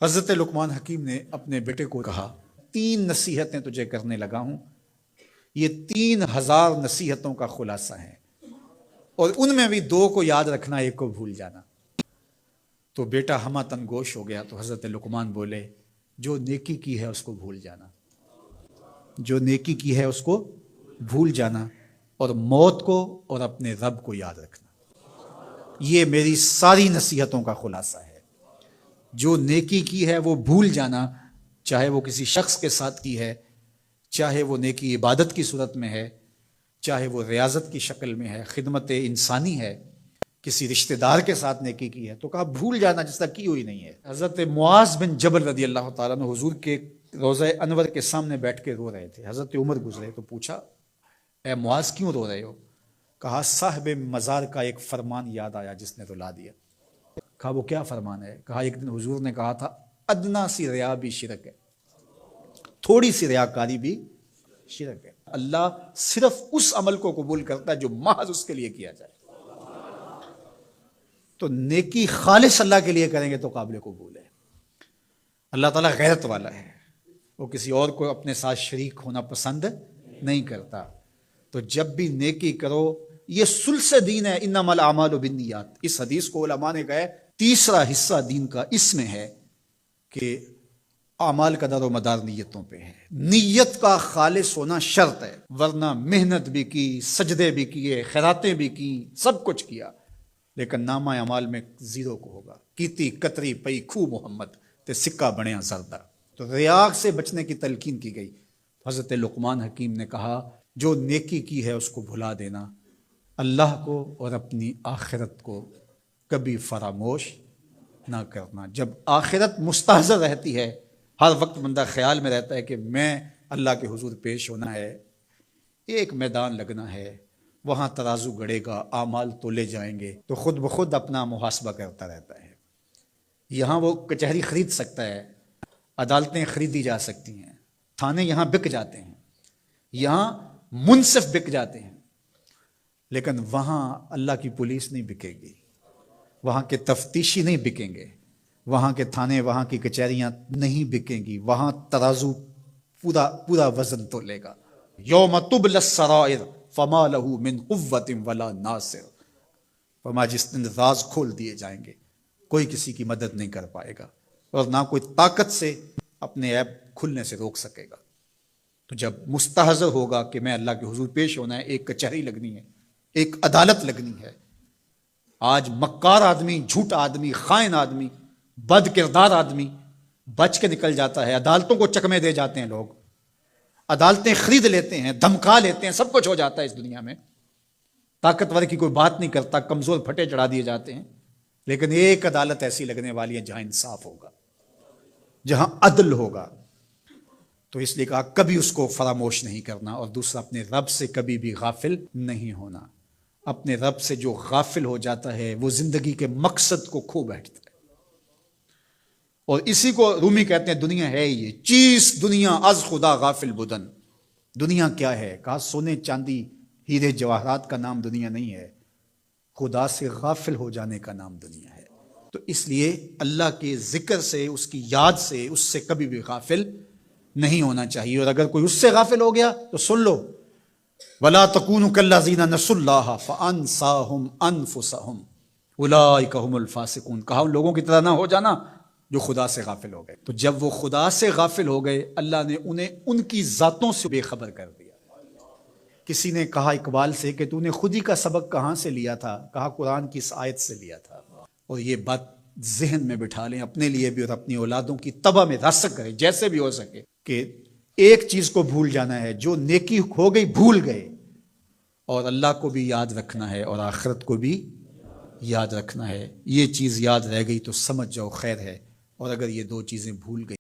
حضرت لقمان حکیم نے اپنے بیٹے کو کہا 3 نصیحتیں تجھے کرنے لگا ہوں، یہ 3000 نصیحتوں کا خلاصہ ہے، اور ان میں بھی 2 کو یاد رکھنا، 1 کو بھول جانا۔ تو بیٹا ہمہ تنگوش ہو گیا، تو حضرت لقمان بولے جو نیکی کی ہے اس کو بھول جانا، جو نیکی کی ہے اس کو بھول جانا، اور موت کو اور اپنے رب کو یاد رکھنا۔ یہ میری ساری نصیحتوں کا خلاصہ ہے۔ جو نیکی کی ہے وہ بھول جانا، چاہے وہ کسی شخص کے ساتھ کی ہے، چاہے وہ نیکی عبادت کی صورت میں ہے، چاہے وہ ریاضت کی شکل میں ہے، خدمت انسانی ہے، کسی رشتہ دار کے ساتھ نیکی کی ہے، تو کہا بھول جانا جس طرح کی ہوئی نہیں ہے۔ حضرت معاذ بن جبل رضی اللہ تعالیٰ عنہ حضور کے روضہ انور کے سامنے بیٹھ کے رو رہے تھے۔ حضرت عمر گزرے تو پوچھا اے معاذ کیوں رو رہے ہو؟ کہا صاحب مزار کا ایک فرمان یاد آیا جس نے رلا دیا۔ کہا وہ کیا فرمان ہے؟ کہا ایک دن حضور نے کہا تھا ادنا سی ریا بھی شرک ہے، تھوڑی سی ریاکاری بھی شرک ہے۔ اللہ صرف اس عمل کو قبول کرتا ہے جو محض اس کے لیے کیا جائے۔ تو نیکی خالص اللہ کے لیے کریں گے تو قابل قبول ہے۔ اللہ تعالیٰ غیرت والا ہے، وہ کسی اور کو اپنے ساتھ شریک ہونا پسند نہیں کرتا۔ تو جب بھی نیکی کرو، یہ سلس دین ہے، انما الاعمال بالنیات۔ اس حدیث کو علماء نے کہا تیسرا حصہ دین کا اس میں ہے کہ اعمال کا دار و مدار نیتوں پہ ہے۔ نیت کا خالص ہونا شرط ہے، ورنہ محنت بھی کی، سجدے بھی کیے، خیراتیں بھی کی، سب کچھ کیا، لیکن نامہ اعمال میں 0 کو ہوگا۔ کیتی کتری پئی کھو محمد تے سکہ بنیا زردہ۔ تو ریاء سے بچنے کی تلقین کی گئی۔ حضرت لقمان حکیم نے کہا جو نیکی کی ہے اس کو بھلا دینا، اللہ کو اور اپنی آخرت کو کبھی فراموش نہ کرنا۔ جب آخرت مستحضر رہتی ہے، ہر وقت بندہ خیال میں رہتا ہے کہ میں اللہ کے حضور پیش ہونا ہے، ایک میدان لگنا ہے، وہاں ترازو گڑے گا، اعمال تولے جائیں گے، تو خود بخود اپنا محاسبہ کرتا رہتا ہے۔ یہاں وہ کچہری خرید سکتا ہے، عدالتیں خریدی جا سکتی ہیں، تھانے یہاں بک جاتے ہیں، یہاں منصف بک جاتے ہیں، لیکن وہاں اللہ کی پولیس نہیں بکے گی، وہاں کے تفتیشی نہیں بکیں گے، وہاں کے تھانے، وہاں کی کچہریاں نہیں بکیں گی، وہاں ترازو پورا وزن تولے گا۔ یوم تبلی السرائر فما لہ من قوت ولا ناصر۔ فرمایا جس دن راز کھول دیے جائیں گے، کوئی کسی کی مدد نہیں کر پائے گا، اور نہ کوئی طاقت سے اپنے عیب کھلنے سے روک سکے گا۔ تو جب مستحضر ہوگا کہ میں اللہ کے حضور پیش ہونا ہے، ایک کچہری لگنی ہے، ایک عدالت لگنی ہے۔ آج مکار آدمی، جھوٹا آدمی، خائن آدمی، بد کردار آدمی بچ کے نکل جاتا ہے، عدالتوں کو چکمے دے جاتے ہیں لوگ، عدالتیں خرید لیتے ہیں، دھمکا لیتے ہیں، سب کچھ ہو جاتا ہے اس دنیا میں۔ طاقتور کی کوئی بات نہیں کرتا، کمزور پھٹے چڑھا دیے جاتے ہیں، لیکن ایک عدالت ایسی لگنے والی ہے جہاں انصاف ہوگا، جہاں عدل ہوگا۔ تو اس لیے کہا کبھی اس کو فراموش نہیں کرنا، اور دوسرا اپنے رب سے کبھی بھی غافل نہیں ہونا۔ اپنے رب سے جو غافل ہو جاتا ہے وہ زندگی کے مقصد کو کھو بیٹھتا ہے، اور اسی کو رومی کہتے ہیں دنیا ہے یہ چیز، دنیا از خدا غافل بدن۔ دنیا کیا ہے؟ کہا سونے چاندی ہیرے جواہرات کا نام دنیا نہیں ہے، خدا سے غافل ہو جانے کا نام دنیا ہے۔ تو اس لیے اللہ کے ذکر سے، اس کی یاد سے، اس سے کبھی بھی غافل نہیں ہونا چاہیے۔ اور اگر کوئی اس سے غافل ہو گیا تو سن لو وَلَا تَكُونُوا كَالَّذِينَ نَسُوا اللَّهَ فَأَنسَاهُمْ أَنفُسَهُمْ أُولَٰئِكَ هُمُ الْفَاسِقُونَ۔ کہا ان لوگوں کی طرح نہ ہو جانا جو خدا سے غافل ہو گئے۔ تو جب وہ خدا سے غافل ہو گئے، اللہ نے انہیں ان کی ذاتوں سے بے خبر کر دیا۔ کسی نے کہا اقبال سے کہ تو نے خود ہی کا سبق کہاں سے لیا تھا؟ کہا قرآن کی اس آیت سے لیا تھا۔ اور یہ بات ذہن میں بٹھا لیں، اپنے لیے بھی اور اپنی اولادوں کی طبع میں راسخ کریں جیسے بھی ہو سکے، کہ ایک چیز کو بھول جانا ہے، جو نیکی ہو گئی بھول گئے، اور اللہ کو بھی یاد رکھنا ہے اور آخرت کو بھی یاد رکھنا ہے۔ یہ چیز یاد رہ گئی تو سمجھ جاؤ خیر ہے، اور اگر یہ 2 چیزیں بھول گئی